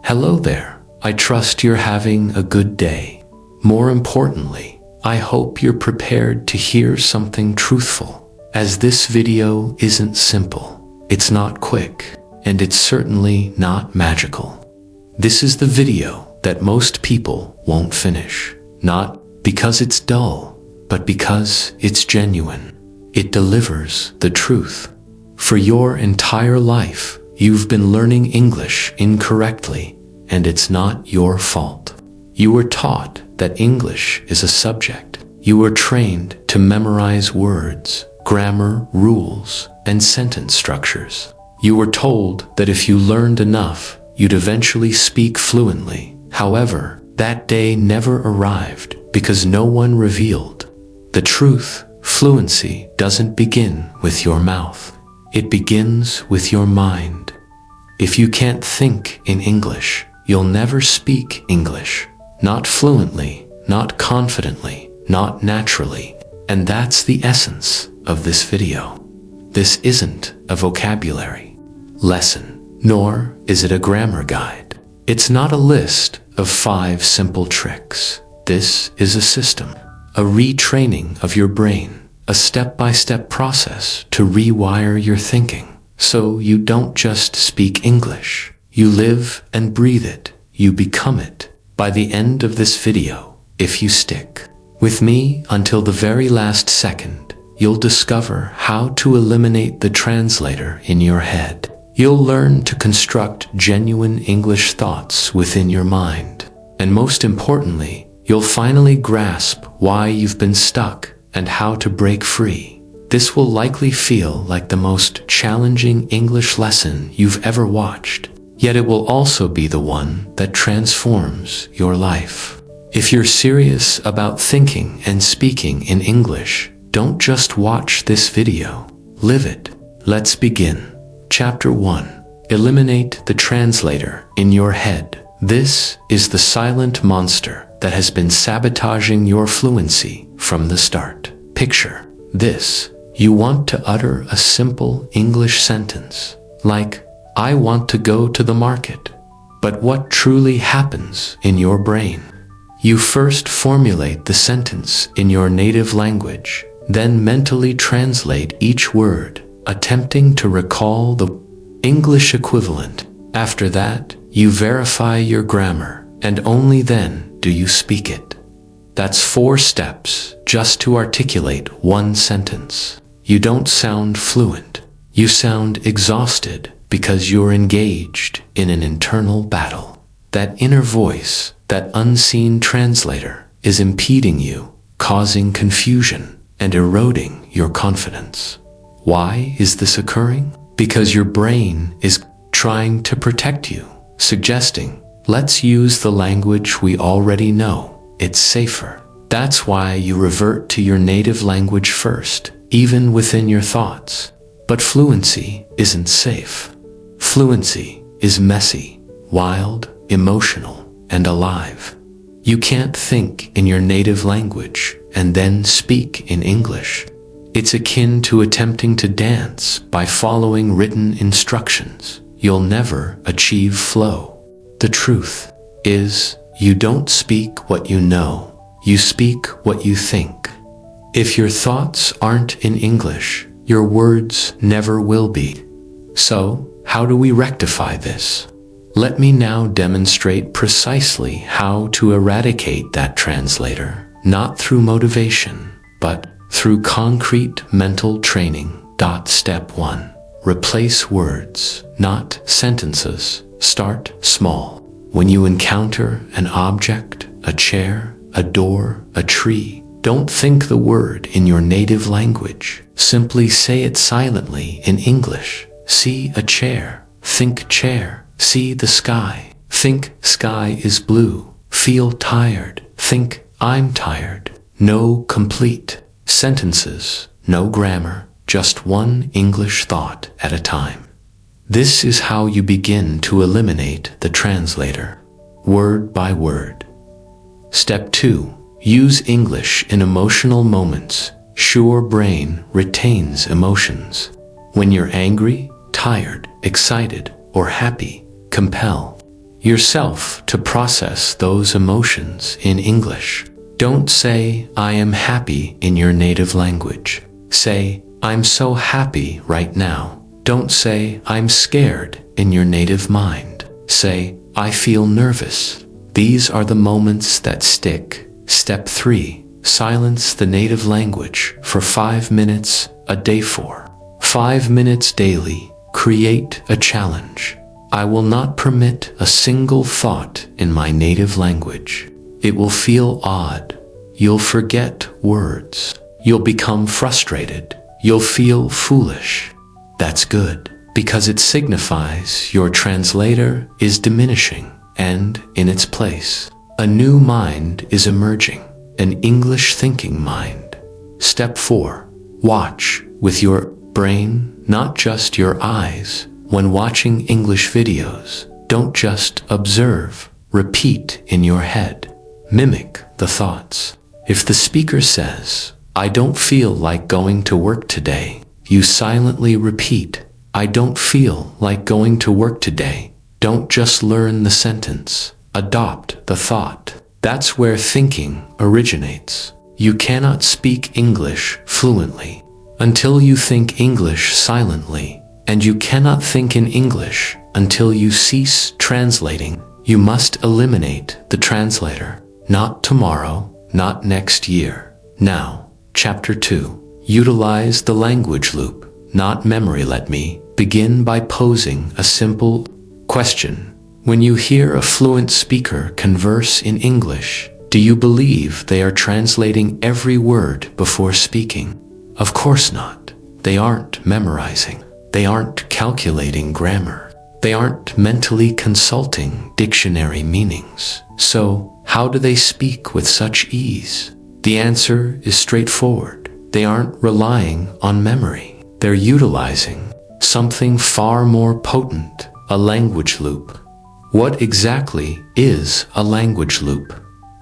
Hello there. I trust you're having a good day. More importantly, I hope you're prepared to hear something truthful, as this video isn't simple, it's not quick, and it's certainly not magical. This is the video that most people won't finish, not because it's dull, but because it's genuine. It delivers the truth. For your entire life, you've been learning English incorrectly, and it's not your fault. You were taught that English is a subject. You were trained to memorize words, grammar, rules, and sentence structures. You were told that if you learned enough, you'd eventually speak fluently. However, that day never arrived because no one revealed the truth. Fluency doesn't begin with your mouth. It begins with your mind. If you can't think in English, you'll never speak English. Not fluently, not confidently, not naturally. And that's the essence of this video. This isn't a vocabulary lesson, nor is it a grammar guide. It's not a list of 5 simple tricks. This is a system, a retraining of your brain, a step-by-step process to rewire your thinking. So you don't just speak English, you live and breathe it, you become it. By the end of this video, if you stick with me until the very last second, you'll discover how to eliminate the translator in your head. You'll learn to construct genuine English thoughts within your mind. And most importantly, you'll finally grasp why you've been stuck and how to break free. This will likely feel like the most challenging English lesson you've ever watched, yet it will also be the one that transforms your life. If you're serious about thinking and speaking in English, don't just watch this video, live it. Let's begin. Chapter 1. Eliminate the translator in your head. This is the silent monster that has been sabotaging your fluency from the start. Picture this. You want to utter a simple English sentence, like, I want to go to the market. But what truly happens in your brain? You first formulate the sentence in your native language, then mentally translate each word, attempting to recall the English equivalent. After that, you verify your grammar, and only then do you speak it. That's 4 steps just to articulate one sentence. You don't sound fluent. You sound exhausted because you're engaged in an internal battle. That inner voice, that unseen translator, is impeding you, causing confusion and eroding your confidence. Why is this occurring? Because your brain is trying to protect you, suggesting, let's use the language we already know. It's safer. That's why you revert to your native language first, even within your thoughts. But fluency isn't safe. Fluency is messy, wild, emotional, and alive. You can't think in your native language and then speak in English. It's akin to attempting to dance by following written instructions. You'll never achieve flow. The truth is, you don't speak what you know, you speak what you think. If your thoughts aren't in English, your words never will be. So, how do we rectify this? Let me now demonstrate precisely how to eradicate that translator, not through motivation, but through concrete mental training. Step 1. Replace words, not sentences. Start small. When you encounter an object, a chair, a door, a tree, don't think the word in your native language. Simply say it silently in English. See a chair. Think chair. See the sky. Think sky is blue. Feel tired. Think I'm tired. No complete sentences, no grammar, just one English thought at a time. This is how you begin to eliminate the translator, word by word. Step 2. Use English in emotional moments. Your brain retains emotions. When you're angry, tired, excited, or happy, compel. yourself to process those emotions in English. Don't say, I am happy in your native language. Say, I'm so happy right now. Don't say, I'm scared in your native mind. Say, I feel nervous. These are the moments that stick. Step 3. Silence the native language for 5 minutes a day. 5 minutes daily. Create a challenge. I will not permit a single thought in my native language. It will feel odd. You'll forget words. You'll become frustrated. You'll feel foolish. That's good, because it signifies your translator is diminishing, and in its place, a new mind is emerging, an English-thinking mind. Step 4. Watch with your brain, not just your eyes. When watching English videos, don't just observe. Repeat in your head. Mimic the thoughts. If the speaker says, I don't feel like going to work today, you silently repeat, I don't feel like going to work today. Don't just learn the sentence. Adopt the thought. That's where thinking originates. You cannot speak English fluently until you think English silently, and you cannot think in English until you cease translating. You must eliminate the translator. Not tomorrow, not next year. Now, Chapter 2. Utilize the language loop, not memory. Let me begin by posing a simple question. When you hear a fluent speaker converse in English, do you believe they are translating every word before speaking? Of course not. They aren't memorizing. They aren't calculating grammar. They aren't mentally consulting dictionary meanings. So, how do they speak with such ease? The answer is straightforward. They aren't relying on memory. They're utilizing something far more potent, a language loop. What exactly is a language loop?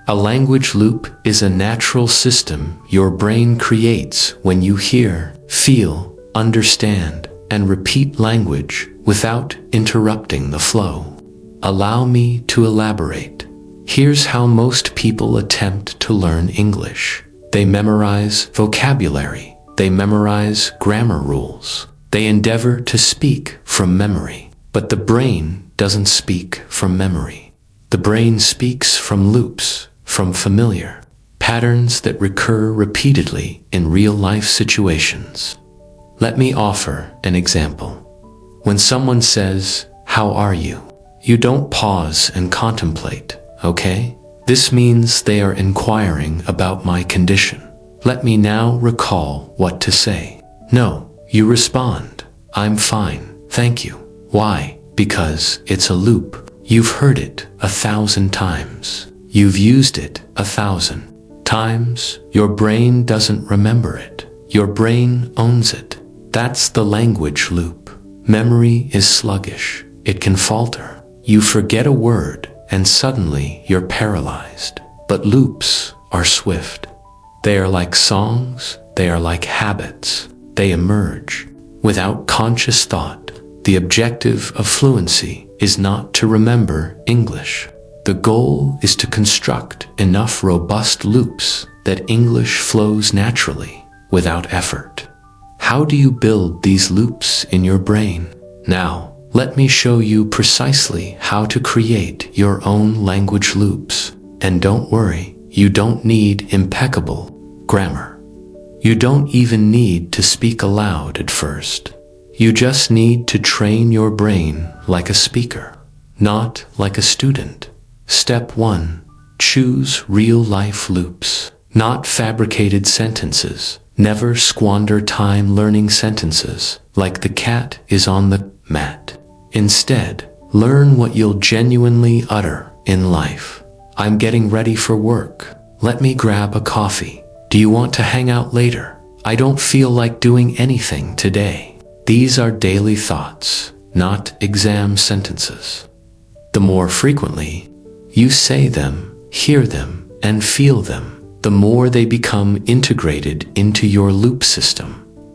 A language loop is a natural system your brain creates when you hear, feel, understand, and repeat language without interrupting the flow. Allow me to elaborate. Here's how most people attempt to learn English. They memorize vocabulary. They memorize grammar rules. They endeavor to speak from memory. But the brain doesn't speak from memory. The brain speaks from loops, from familiar patterns that recur repeatedly in real-life situations. Let me offer an example. When someone says, "How are you?" you don't pause and contemplate. Okay? This means they are inquiring about my condition. Let me now recall what to say. No, you respond, I'm fine, thank you. Why? Because it's a loop. You've heard it 1,000 times. You've used it 1,000 times. Your brain doesn't remember it. Your brain owns it. That's the language loop. Memory is sluggish. It can falter. You forget a word, and suddenly you're paralyzed. But loops are swift. They are like songs, they are like habits. They emerge without conscious thought. The objective of fluency is not to remember English. The goal is to construct enough robust loops that English flows naturally, without effort. How do you build these loops in your brain? Now, let me show you precisely how to create your own language loops. And don't worry, you don't need impeccable grammar. You don't even need to speak aloud at first. You just need to train your brain like a speaker, not like a student. Step 1. Choose real-life loops, not fabricated sentences. Never squander time learning sentences like "the cat is on the mat." Instead, learn what you'll genuinely utter in life. I'm getting ready for work. Let me grab a coffee. Do you want to hang out later? I don't feel like doing anything today. These are daily thoughts, not exam sentences. The more frequently you say them, hear them, and feel them, the more they become integrated into your loop system.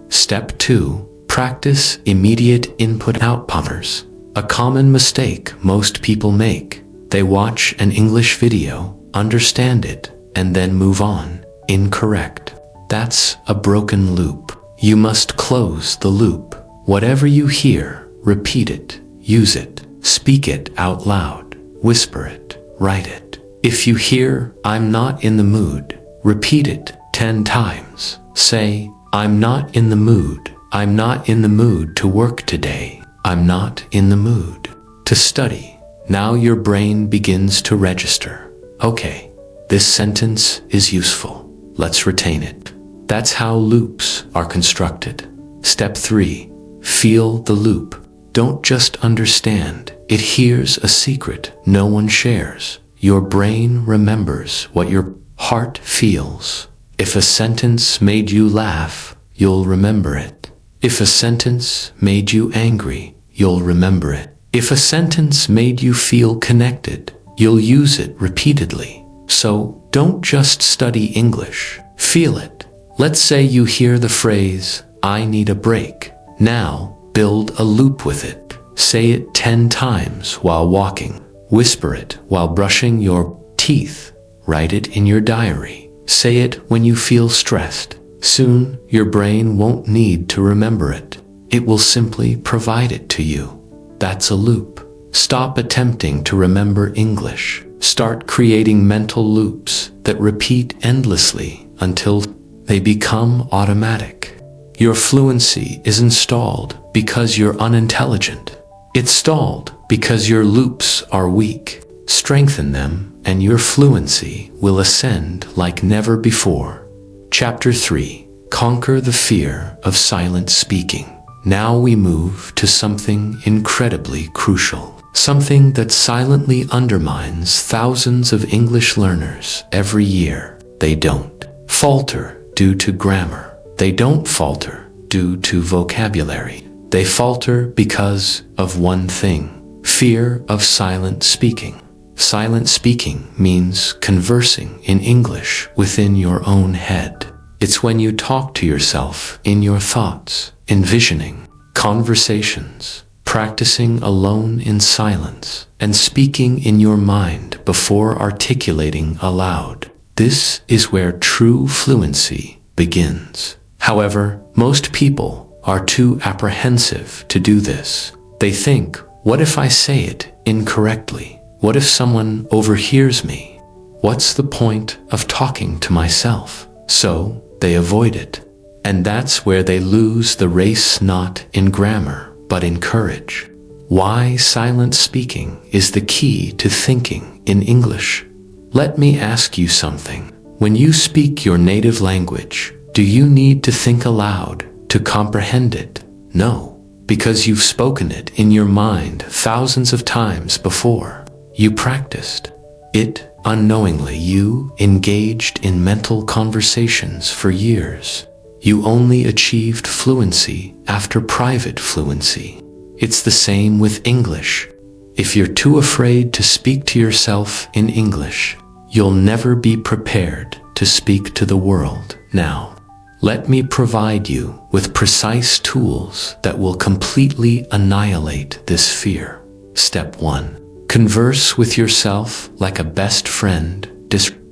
Step 2. Practice immediate input-output patterns. A common mistake most people make They watch an English video, understand it, and then move on. Incorrect. That's a broken loop. You must close the loop. Whatever you hear, repeat it, use it, speak it out loud, whisper it, write it. If you hear, "I'm not in the mood," repeat it 10 times. Say, "I'm not in the mood. I'm not in the mood to work today. I'm not in the mood to study." Now your brain begins to register. Okay, this sentence is useful. Let's retain it. That's how loops are constructed. Step 3. Feel the loop. Don't just understand. It hears a secret no one shares. Your brain remembers what your heart feels. If a sentence made you laugh, you'll remember it. If a sentence made you angry, you'll remember it. If a sentence made you feel connected, you'll use it repeatedly. So don't just study English, feel it. Let's say you hear the phrase, "I need a break." Now, build a loop with it. Say it 10 times while walking. Whisper it while brushing your teeth. Write it in your diary. Say it when you feel stressed. Soon, your brain won't need to remember it. It will simply provide it to you. That's a loop. Stop attempting to remember English. Start creating mental loops that repeat endlessly until they become automatic. Your fluency is installed because you're unintelligent. It's stalled because your loops are weak. Strengthen them and your fluency will ascend like never before. Chapter 3. Conquer the fear of silent speaking. Now we move to something incredibly crucial. Something that silently undermines thousands of English learners every year. They don't falter due to grammar. They don't falter due to vocabulary. They falter because of one thing: fear of silent speaking. Silent speaking means conversing in English within your own head. It's when you talk to yourself in your thoughts, envisioning conversations, practicing alone in silence, and speaking in your mind before articulating aloud. This is where true fluency begins. However, most people are too apprehensive to do this. They think, what if I say it incorrectly? What if someone overhears me? What's the point of talking to myself? So they avoid it. And that's where they lose the race, not in grammar, but in courage. Why silent speaking is the key to thinking in English. Let me ask you something. When you speak your native language, do you need to think aloud to comprehend it? No, because you've spoken it in your mind thousands of times before. You practiced it unknowingly. You engaged in mental conversations for years. You only achieved fluency after private fluency. It's the same with English. If you're too afraid to speak to yourself in English, you'll never be prepared to speak to the world. Now, let me provide you with precise tools that will completely annihilate this fear. Step 1. Converse with yourself like a best friend.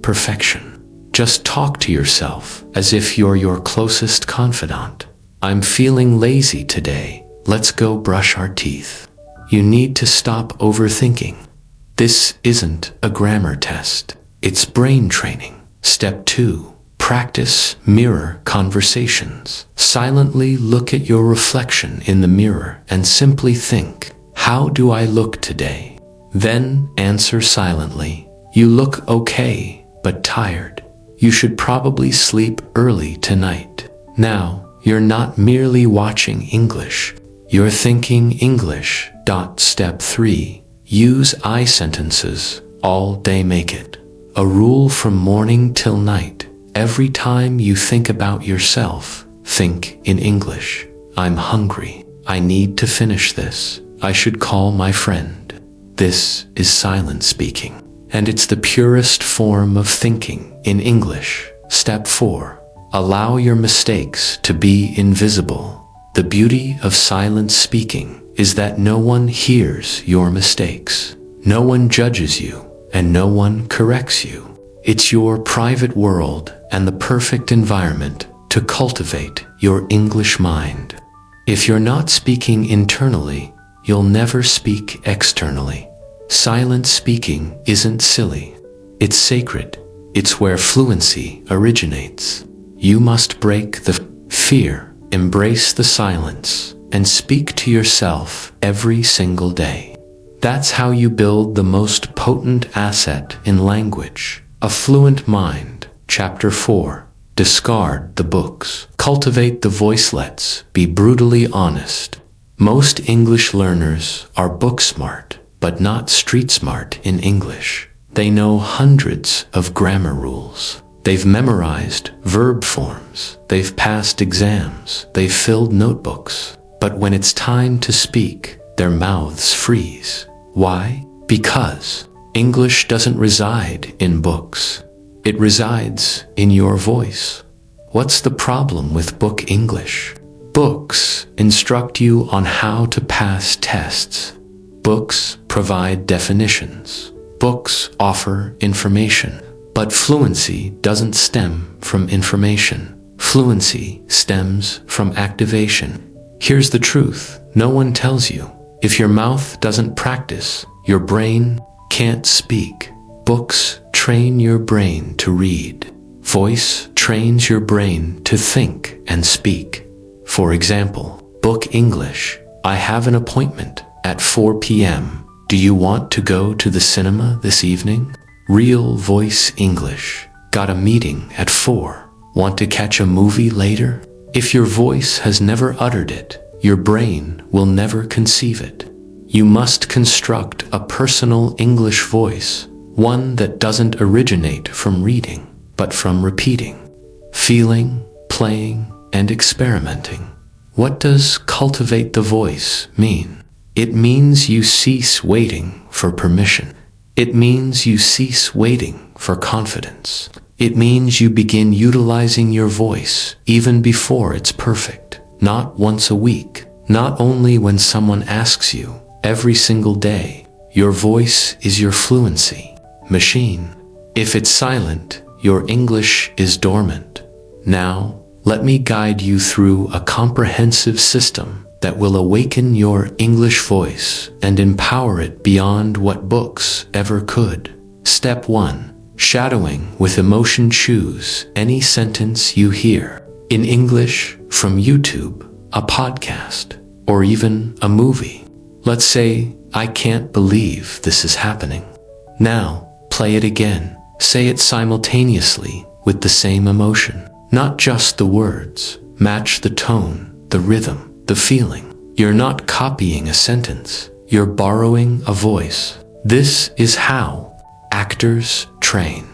Perfection. Just talk to yourself as if you're your closest confidant. I'm feeling lazy today. Let's go brush our teeth. You need to stop overthinking. This isn't a grammar test. It's brain training. Step 2. Practice mirror conversations. Silently look at your reflection in the mirror and simply think, how do I look today? Then answer silently. You look okay, but tired. You should probably sleep early tonight. Now, you're not merely watching English. You're thinking English. Step 3. Use I sentences. All day make it a rule from morning till night. Every time you think about yourself, think in English. I'm hungry. I need to finish this. I should call my friend. This is silent speaking, and it's the purest form of thinking in English. Step 4. Allow your mistakes to be invisible. The beauty of silent speaking is that no one hears your mistakes. No one judges you, and no one corrects you. It's your private world and the perfect environment to cultivate your English mind. If you're not speaking internally, you'll never speak externally. Silent speaking isn't silly. It's sacred. It's where fluency originates. You must break the fear, embrace the silence, and speak to yourself every single day. That's how you build the most potent asset in language, a fluent mind. Chapter 4. Discard the books. Cultivate the voicelets. Be brutally honest. Most English learners are book smart, but not street smart in English. They know hundreds of grammar rules. They've memorized verb forms. They've passed exams. They've filled notebooks. But when it's time to speak, their mouths freeze. Why? Because English doesn't reside in books. It resides in your voice. What's the problem with book English? Books instruct you on how to pass tests. Books provide definitions. Books offer information. But fluency doesn't stem from information. Fluency stems from activation. Here's the truth. No one tells you. If your mouth doesn't practice, your brain can't speak. Books train your brain to read. Voice trains your brain to think and speak. For example, book English. I have an appointment at 4 p.m. Do you want to go to the cinema this evening? Real voice English. Got a meeting at 4. Want to catch a movie later? If your voice has never uttered it, your brain will never conceive it. You must construct a personal English voice, one that doesn't originate from reading, but from repeating, feeling, playing, and experimenting. What does cultivate the voice mean? It means you cease waiting for permission. It means you cease waiting for confidence. It means you begin utilizing your voice even before it's perfect. Not once a week, not only when someone asks you. Every single day, your voice is your fluency machine. If it's silent, your English is dormant. Now, let me guide you through a comprehensive system that will awaken your English voice and empower it beyond what books ever could. Step 1. Shadowing with emotion. Choose any sentence you hear in English from YouTube, a podcast, or even a movie. Let's say, I can't believe this is happening. Now, play it again. Say it simultaneously with the same emotion. Not just the words. Match the tone, the rhythm, the feeling. You're not copying a sentence. You're borrowing a voice. This is how actors train.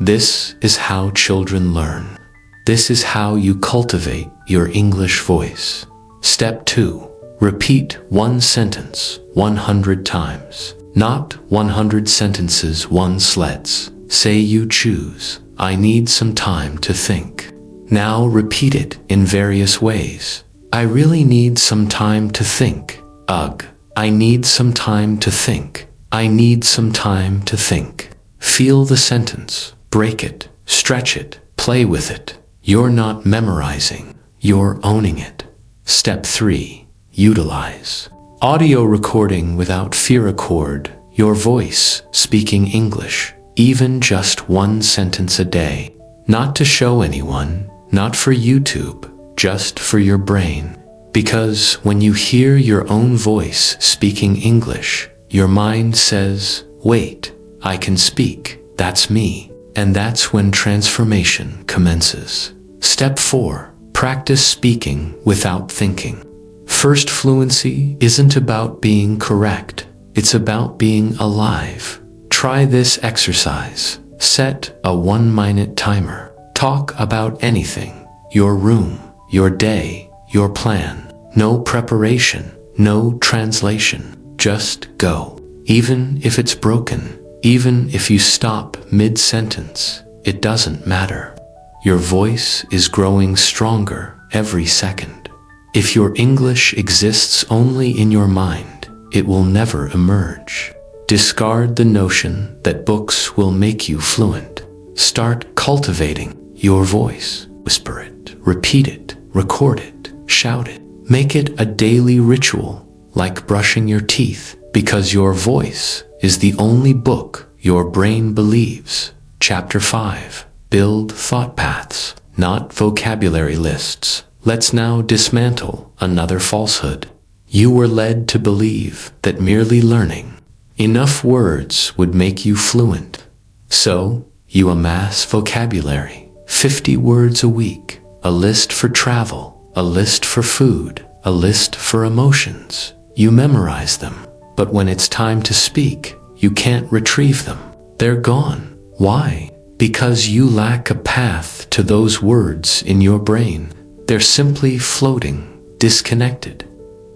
This is how children learn. This is how you cultivate your English voice. Step 2. Repeat one sentence 100 times. Not 100 sentences one sleds. Say you choose. I need some time to think. Now repeat it in various ways. I really need some time to think. Ugh. I need some time to think. I need some time to think. Feel the sentence. Break it. Stretch it. Play with it. You're not memorizing. You're owning it. Step 3. Utilize. Audio recording without fear. Record your voice speaking English, even just one sentence a day. Not to show anyone, not for YouTube, just for your brain. Because when you hear your own voice speaking English, your mind says, wait, I can speak, that's me. And that's when transformation commences. Step 4. Practice speaking without thinking. First, fluency isn't about being correct. It's about being alive. Try this exercise. Set a 1-minute timer. Talk about anything. Your room, your day, your plan. No preparation, no translation. Just go. Even if it's broken, even if you stop mid-sentence, it doesn't matter. Your voice is growing stronger every second. If your English exists only in your mind, it will never emerge. Discard the notion that books will make you fluent. Start cultivating your voice. Whisper it, repeat it, record it, shout it. Make it a daily ritual, like brushing your teeth, because your voice is the only book your brain believes. Chapter 5. Build thought paths, not vocabulary lists. Let's now dismantle another falsehood. You were led to believe that merely learning enough words would make you fluent. So, you amass vocabulary, 50 words a week, a list for travel, a list for food, a list for emotions. You memorize them, but when it's time to speak, you can't retrieve them. They're gone. Why? Because you lack a path to those words in your brain. They're simply floating, disconnected.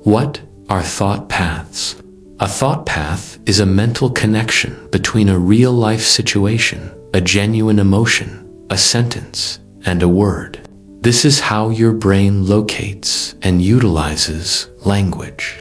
What are thought paths? A thought path is a mental connection between a real-life situation, a genuine emotion, a sentence, and a word. This is how your brain locates and utilizes language.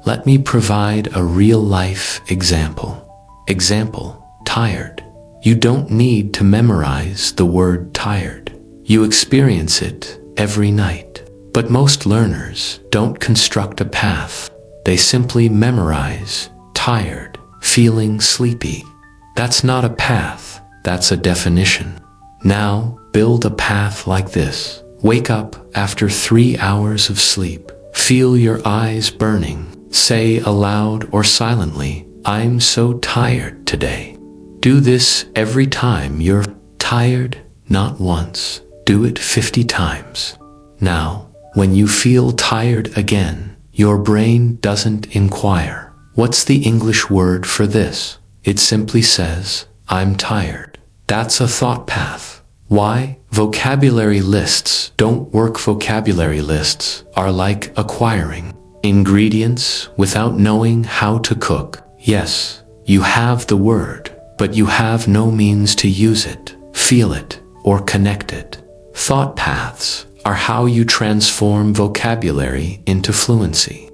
Let me provide a real-life example. Example, tired. You don't need to memorize the word tired. You experience it every night. But most learners don't construct a path. They simply memorize tired, feeling sleepy. That's not a path, that's a definition. Now, build a path like this. Wake up after 3 hours of sleep. Feel your eyes burning. Say aloud or silently, "I'm so tired today." Do this every time you're tired, not once. Do it 50 times. Now, when you feel tired again, your brain doesn't inquire, "What's the English word for this?" It simply says, "I'm tired." That's a thought path. Why? Vocabulary lists don't work. Vocabulary lists are like acquiring ingredients without knowing how to cook. Yes, you have the word, but you have no means to use it, feel it, or connect it. Thought paths are how you transform vocabulary into fluency.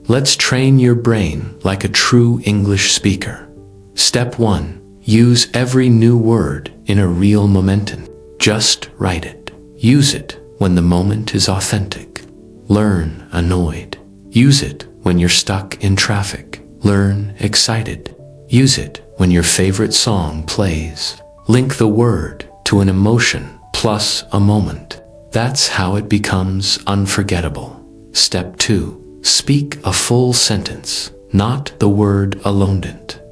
Let's train your brain like a true English speaker. Step 1. Use every new word in a real momentum. Just write it. Use it when the moment is authentic. Learn annoyed. Use it when you're stuck in traffic. Learn excited. Use it when your favorite song plays. Link the word to an emotion plus a moment. That's how it becomes unforgettable. Step 2. Speak a full sentence, not the word alone.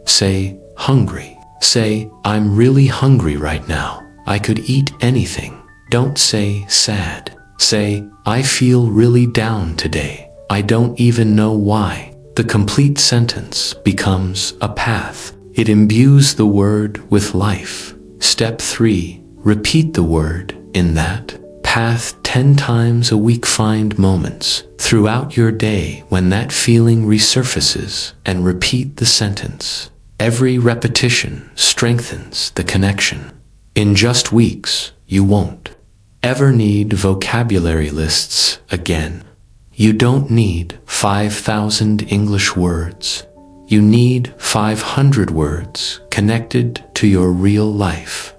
Say, hungry. Say, I'm really hungry right now. I could eat anything. Don't say sad. Say, I feel really down today. I don't even know why. The complete sentence becomes a path. It imbues the word with life. Step 3. Repeat the word in that path 10 times a week. Find moments throughout your day when that feeling resurfaces and repeat the sentence. Every repetition strengthens the connection. In just weeks, you won't ever need vocabulary lists again. You don't need 5,000 English words. You need 500 words connected to your real life.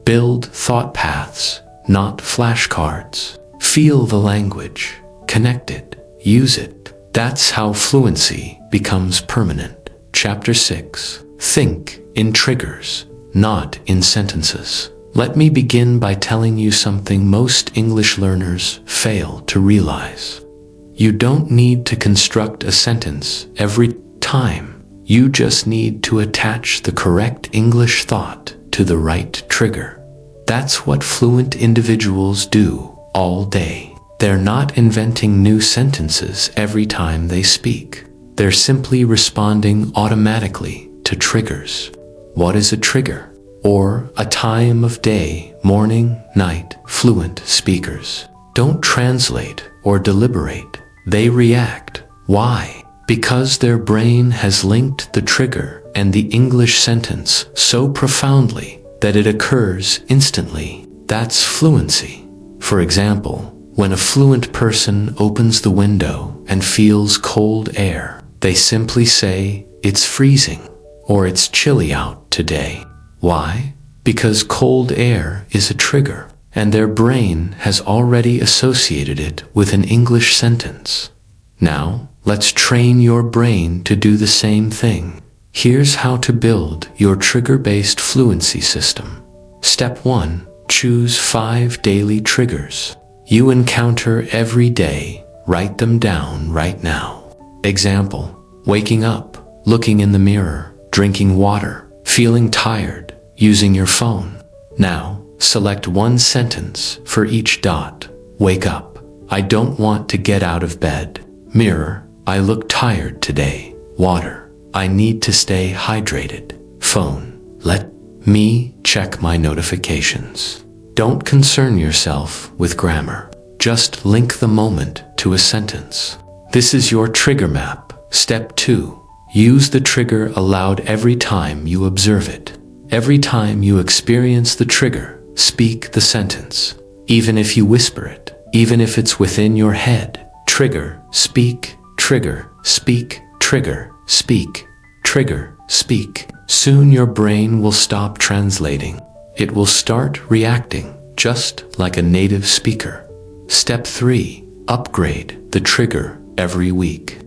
Build thought paths, not flashcards. Feel the language, connect it, use it. That's how fluency becomes permanent. Chapter 6. Think in triggers, not in sentences. Let me begin by telling you something most English learners fail to realize. You don't need to construct a sentence every time. You just need to attach the correct English thought to the right trigger. That's what fluent individuals do all day. They're not inventing new sentences every time they speak. They're simply responding automatically to triggers. What is a trigger? Or a time of day, morning, night. Fluent speakers don't translate or deliberate. They react. Why? Because their brain has linked the trigger and the English sentence so profoundly that it occurs instantly. That's fluency. For example, when a fluent person opens the window and feels cold air, they simply say, "It's freezing." or it's chilly out today. Why? Because cold air is a trigger, and their brain has already associated it with an English sentence. Now, let's train your brain to do the same thing. Here's how to build your trigger-based fluency system. Step 1. Choose 5 daily triggers you encounter every day. Write them down right now. Example: waking up, looking in the mirror, drinking water, feeling tired, using your phone. Now, select one sentence for each dot. Wake up: I don't want to get out of bed. Mirror: I look tired today. Water: I need to stay hydrated. Phone: let me check my notifications. Don't concern yourself with grammar. Just link the moment to a sentence. This is your trigger map. Step 2. Use the trigger aloud every time you observe it. Every time you experience the trigger, speak the sentence. Even if you whisper it, even if it's within your head. Trigger, speak, trigger, speak, trigger, speak, trigger, speak. Soon your brain will stop translating. It will start reacting, just like a native speaker. Step 3. Upgrade the trigger every week.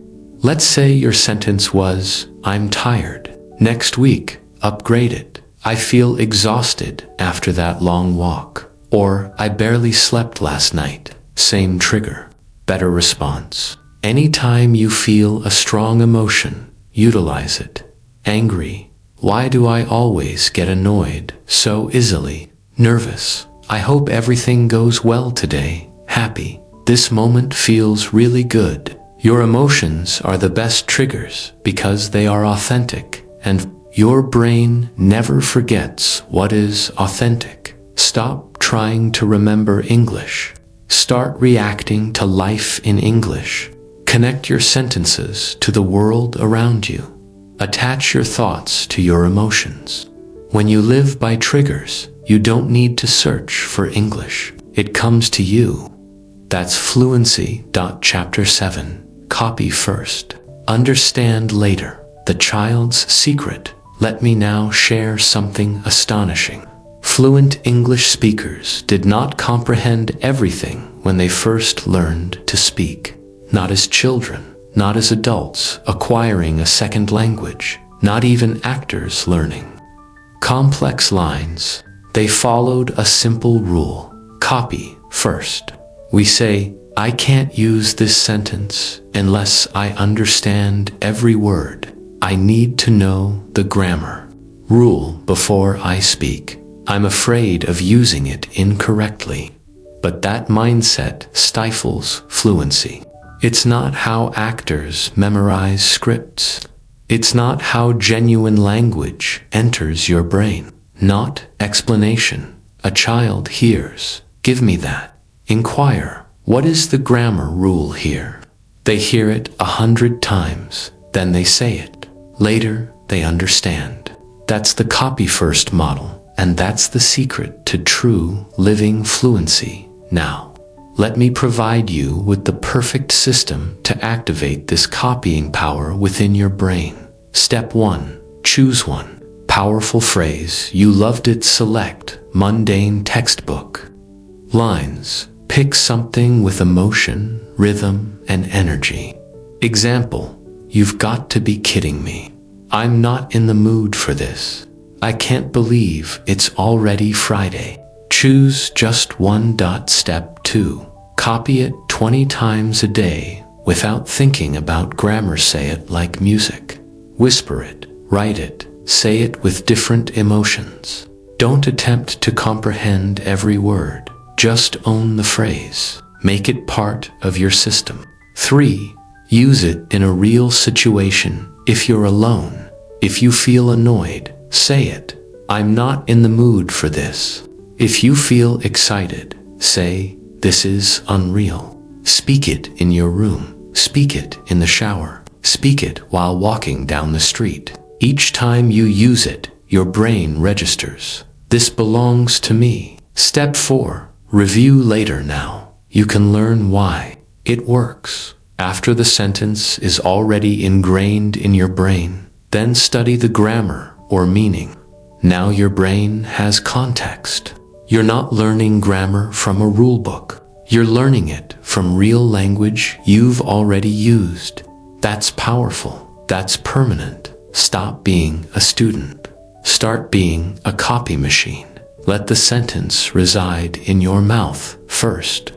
Let's say your sentence was, I'm tired. Next week, upgrade it. I feel exhausted after that long walk. Or, I barely slept last night. Same trigger. Better response. Anytime you feel a strong emotion, utilize it. Angry: why do I always get annoyed so easily? Nervous: I hope everything goes well today. Happy: this moment feels really good. Your emotions are the best triggers because they are authentic, and your brain never forgets what is authentic. Stop trying to remember English. Start reacting to life in English. Connect your sentences to the world around you. Attach your thoughts to your emotions. When you live by triggers, you don't need to search for English. It comes to you. That's Fluency. Chapter 7. Copy first. Understand later. The child's secret. Let me now share something astonishing. Fluent English speakers did not comprehend everything when they first learned to speak. Not as children, not as adults acquiring a second language, not even actors learning complex lines. They followed a simple rule: copy first. We say, I can't use this sentence unless I understand every word. I need to know the grammar rule before I speak. I'm afraid of using it incorrectly. But that mindset stifles fluency. It's not how actors memorize scripts. It's not how genuine language enters your brain. Not explanation. A child hears, give me that. Inquire, what is the grammar rule here? They hear it 100 times, then they say it. Later, they understand. That's the copy-first model, and that's the secret to true living fluency. Now, let me provide you with the perfect system to activate this copying power within your brain. Step 1. Choose one powerful phrase you loved it. Select mundane textbook lines. Pick something with emotion, rhythm, and energy. Example: you've got to be kidding me. I'm not in the mood for this. I can't believe it's already Friday. Choose just one. Step 2. Copy it 20 times a day without thinking about grammar. Say it like music. Whisper it, write it, say it with different emotions. Don't attempt to comprehend every word. Just own the phrase. Make it part of your system. 3. Use it in a real situation. If you're alone, if you feel annoyed, say it. I'm not in the mood for this. If you feel excited, say, this is unreal. Speak it in your room. Speak it in the shower. Speak it while walking down the street. Each time you use it, your brain registers. This belongs to me. Step 4. Review later. Now, you can learn why it works. After the sentence is already ingrained in your brain, Then study the grammar or meaning. Now your brain has context. You're not learning grammar from a rule book. You're learning it from real language you've already used. That's powerful. That's permanent. Stop being a student. Start being a copy machine. Let the sentence reside in your mouth first.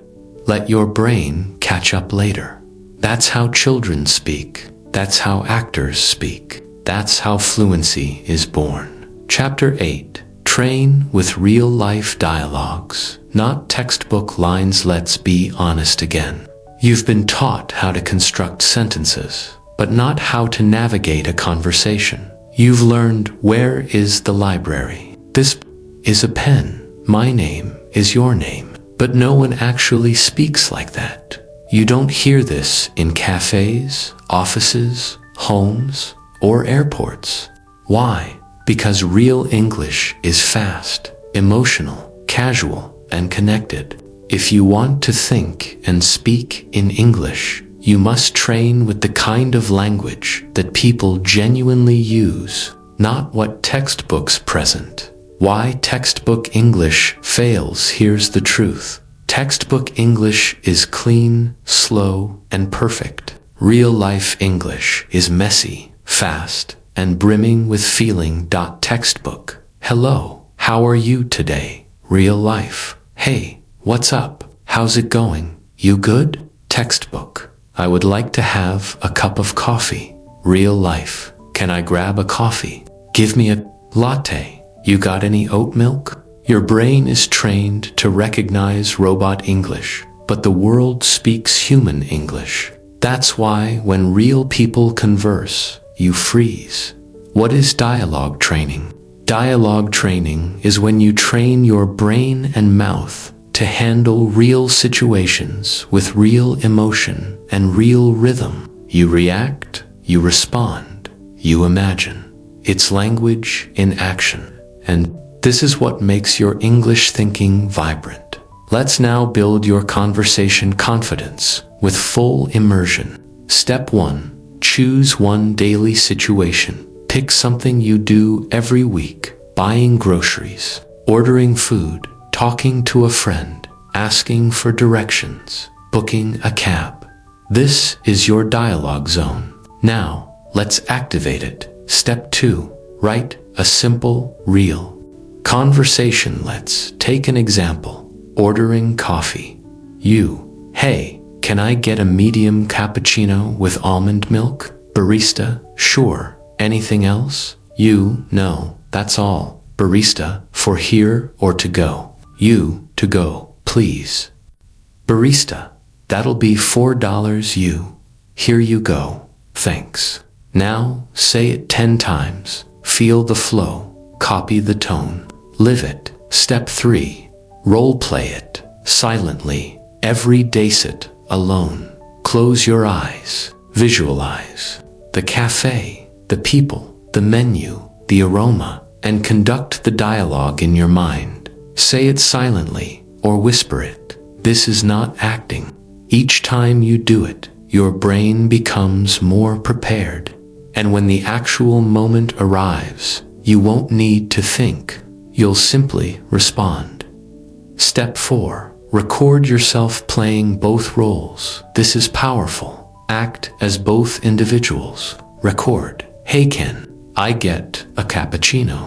Let your brain catch up later. That's how children speak. That's how actors speak. That's how fluency is born. Chapter 8. Train with real-life dialogues, not textbook lines. Let's be honest again. You've been taught how to construct sentences, but not how to navigate a conversation. You've learned where is the library. This is a pen. My name is your name. But no one actually speaks like that. You don't hear this in cafes, offices, homes, or airports. Why? Because real English is fast, emotional, casual, and connected. If you want to think and speak in English, you must train with the kind of language that people genuinely use, not what textbooks present. Why textbook English fails? Here's the truth. Textbook English is clean, slow, and perfect. Real-life English is messy, fast, and brimming with feeling. Textbook. Hello, how are you today? Real life. Hey, what's up? How's it going? You good? Textbook. I would like to have a cup of coffee. Real life. Can I grab a coffee? Give me a latte. You got any oat milk? Your brain is trained to recognize robot English, but the world speaks human English. That's why when real people converse, you freeze. What is dialogue training? Dialogue training is when you train your brain and mouth to handle real situations with real emotion and real rhythm. You react, you respond, you imagine. It's language in action. And this is what makes your English thinking vibrant. Let's now build your conversation confidence with full immersion. Step 1. Choose one daily situation. Pick something you do every week. Buying groceries, ordering food, talking to a friend, asking for directions, booking a cab. This is your dialogue zone. Now, let's activate it. Step 2. Write a simple, real conversation. Let's take an example. Ordering coffee. You. Hey, can I get a medium cappuccino with almond milk? Barista. Sure. Anything else? You. No, that's all. Barista. For here or to go? You. To go, please. Barista. That'll be $4. You. Here you go. Thanks. Now, say it 10 times. Feel the flow. Copy the tone. Live it. Step 3. Role play it. Silently. Every day sit alone. Close your eyes. Visualize the cafe, the people, the menu, the aroma, and conduct the dialogue in your mind. Say it silently or whisper it. This is not acting. Each time you do it, your brain becomes more prepared. And when the actual moment arrives, you won't need to think. You'll simply respond. Step 4. Record yourself playing both roles. This is powerful. Act as both individuals. Record. Hey Ken, I get a cappuccino.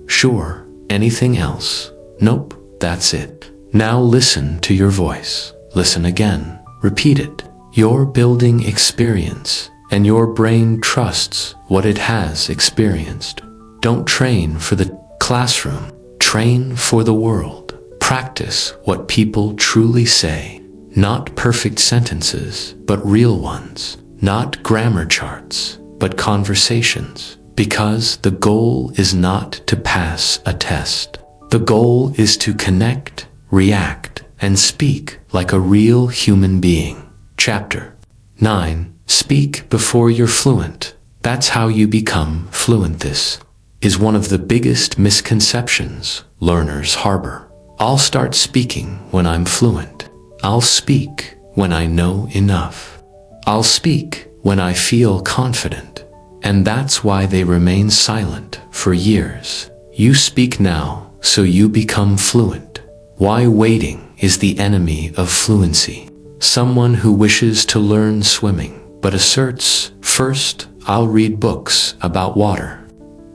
Sure. Anything else? Nope. That's it. Now listen to your voice. Listen again. Repeat it. You're building experience, and your brain trusts what it has experienced. Don't train for the classroom. Train for the world. Practice what people truly say. Not perfect sentences, but real ones. Not grammar charts, but conversations. Because the goal is not to pass a test. The goal is to connect, react, and speak like a real human being. Chapter 9. Speak before you're fluent. That's how you become fluent. This is one of the biggest misconceptions learners harbor. I'll start speaking when I'm fluent. I'll speak when I know enough. I'll speak when I feel confident. and that's why they remain silent for years. You speak now, so you become fluent. Why waiting is the enemy of fluency. Someone who wishes to learn swimming, but asserts, first, I'll read books about water.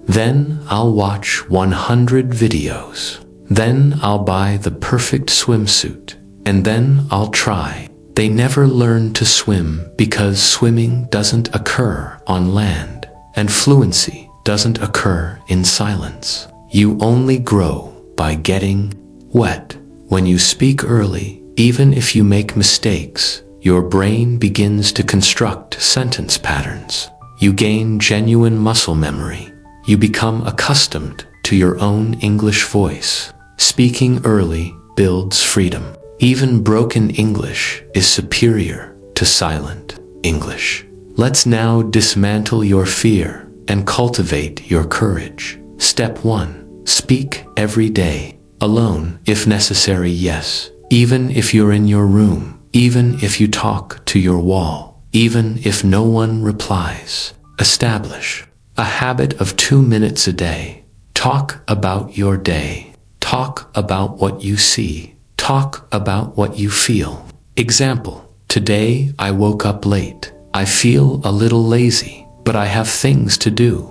Then I'll watch 100 videos. Then I'll buy the perfect swimsuit. And then I'll try. They never learn to swim because swimming doesn't occur on land, and fluency doesn't occur in silence. You only grow by getting wet. When you speak early, even if you make mistakes, your brain begins to construct sentence patterns. You gain genuine muscle memory. You become accustomed to your own English voice. Speaking early builds freedom. Even broken English is superior to silent English. Let's now dismantle your fear and cultivate your courage. Step 1. Speak every day. Alone, if necessary, yes. Even if you're in your room. Even if you talk to your wall. Even if no one replies. Establish a habit of 2 minutes a day. Talk about your day. Talk about what you see. Talk about what you feel. Example, today I woke up late. I feel a little lazy, but I have things to do.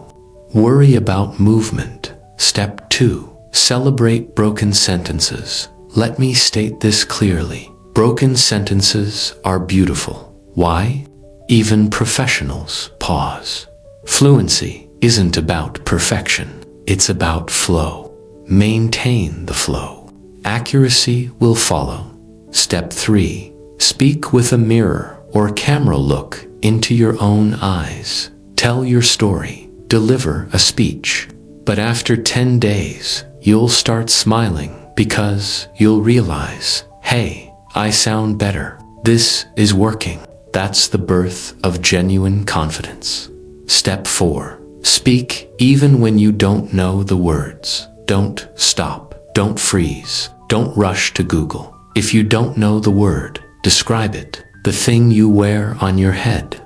Worry about movement. Step 2. Celebrate broken sentences. Let me state this clearly. Broken sentences are beautiful. Why? Even professionals pause. Fluency isn't about perfection. It's about flow. Maintain the flow. Accuracy will follow. Step 3. Speak with a mirror or camera. Look into your own eyes. Tell your story. Deliver a speech. But after 10 days, you'll start smiling because you'll realize, hey, I sound better. This is working. That's the birth of genuine confidence. Step 4. Speak even when you don't know the words. Don't stop. Don't freeze. Don't rush to Google. If you don't know the word, describe it. The thing you wear on your head,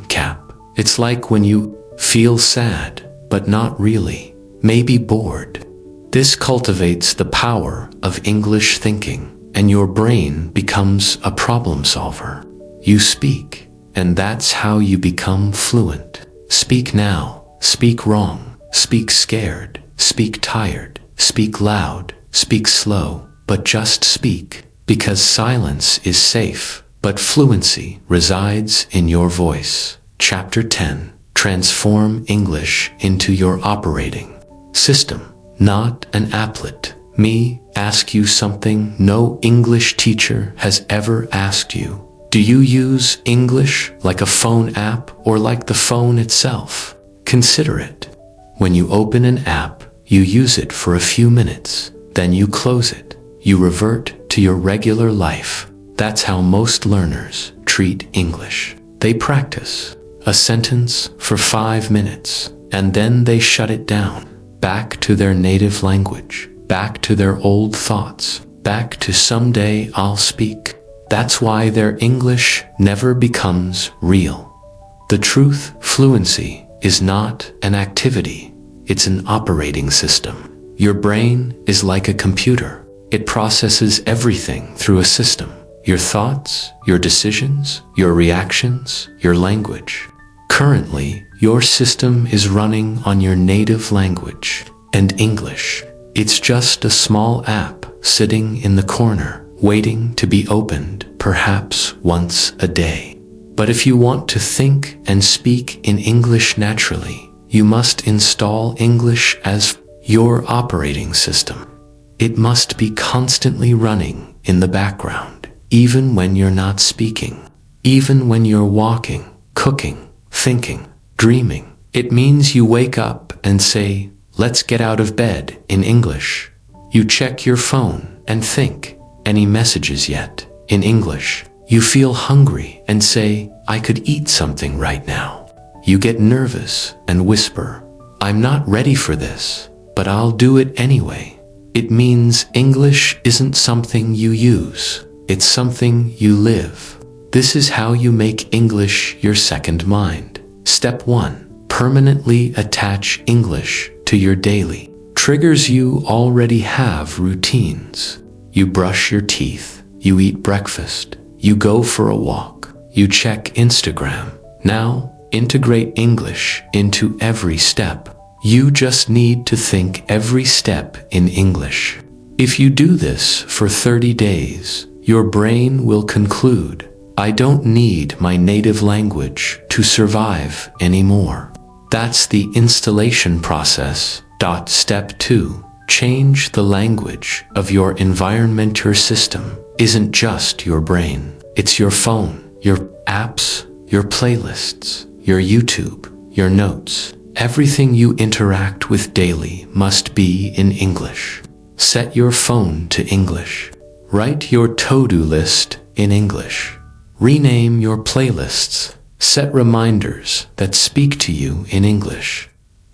cap. It's like when you feel sad, but not really. Maybe bored. This cultivates the power of English thinking, and your brain becomes a problem solver. You speak, and that's how you become fluent. Speak now. Speak wrong. Speak scared. Speak tired. Speak loud. Speak slow, but just speak, because silence is safe, but fluency resides in your voice. Chapter 10. Transform English into your operating system, not an applet. Me ask you something no English teacher has ever asked you. Do you use English like a phone app or like the phone itself? Consider it. When you open an app, you use it for a few minutes. Then you close it. You revert to your regular life. That's how most learners treat English. They practice a sentence for 5 minutes, and then they shut it down. Back to their native language. Back to their old thoughts. Back to someday I'll speak. That's why their English never becomes real. The truth, fluency is not an activity. It's an operating system. Your brain is like a computer. It processes everything through a system. Your thoughts, your decisions, your reactions, your language. Currently, your system is running on your native language and English. It's just a small app sitting in the corner, waiting to be opened perhaps once a day. But if you want to think and speak in English naturally, you must install English as your operating system. It must be constantly running in the background, even when you're not speaking, even when you're walking, cooking, thinking, dreaming. It means you wake up and say, let's get out of bed in English. You check your phone and think, any messages yet? In English. You feel hungry and say, I could eat something right now. You get nervous and whisper, I'm not ready for this, but I'll do it anyway. It means English isn't something you use. It's something you live. This is how you make English your second mind. Step 1. permanently attach English to your daily triggers. You already have routines. You brush your teeth, you eat breakfast, you go for a walk, you check Instagram. Now, integrate English into every step. You just need to think every step in English. If you do this for 30 days, your brain will conclude, I don't need my native language to survive anymore. That's the installation process. Step 2. Change the language of your environment. Your system isn't just your brain. It's your phone, your apps, your playlists, your YouTube, your notes. Everything you interact with daily must be in English. Set your phone to English. Write your to-do list in English. Rename your playlists. Set reminders that speak to you in English.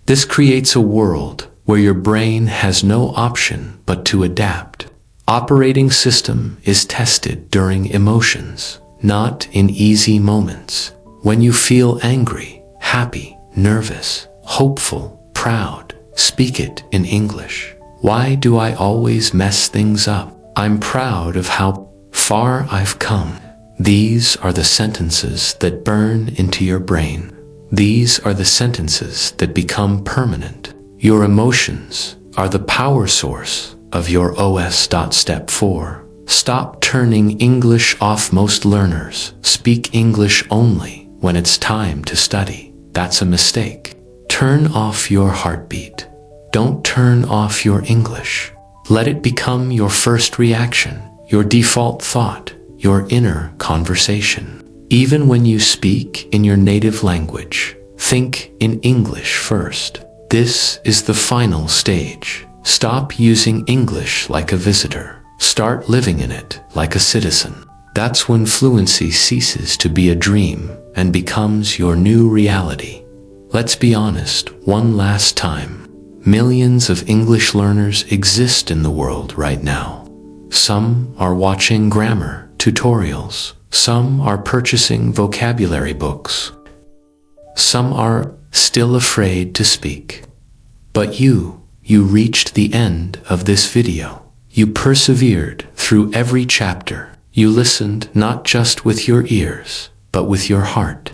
This creates a world where your brain has no option but to adapt. Operating system is tested during emotions, not in easy moments. When you feel angry, happy, nervous, hopeful, proud, speak it in English. Why do I always mess things up? I'm proud of how far I've come. These are the sentences that burn into your brain. These are the sentences that become permanent. Your emotions are the power source of your OS. Step 4. Stop turning English off. Most learners speak English only when it's time to study. That's a mistake. Turn off your heartbeat. Don't turn off your English. Let it become your first reaction, your default thought, your inner conversation. Even when you speak in your native language, think in English first. This is the final stage. Stop using English like a visitor. Start living in it like a citizen. That's when fluency ceases to be a dream and becomes your new reality. Let's be honest, one last time. Millions of English learners exist in the world right now. Some are watching grammar tutorials. Some are purchasing vocabulary books. Some are still afraid to speak. But you reached the end of this video. You persevered through every chapter. You listened not just with your ears, but with your heart.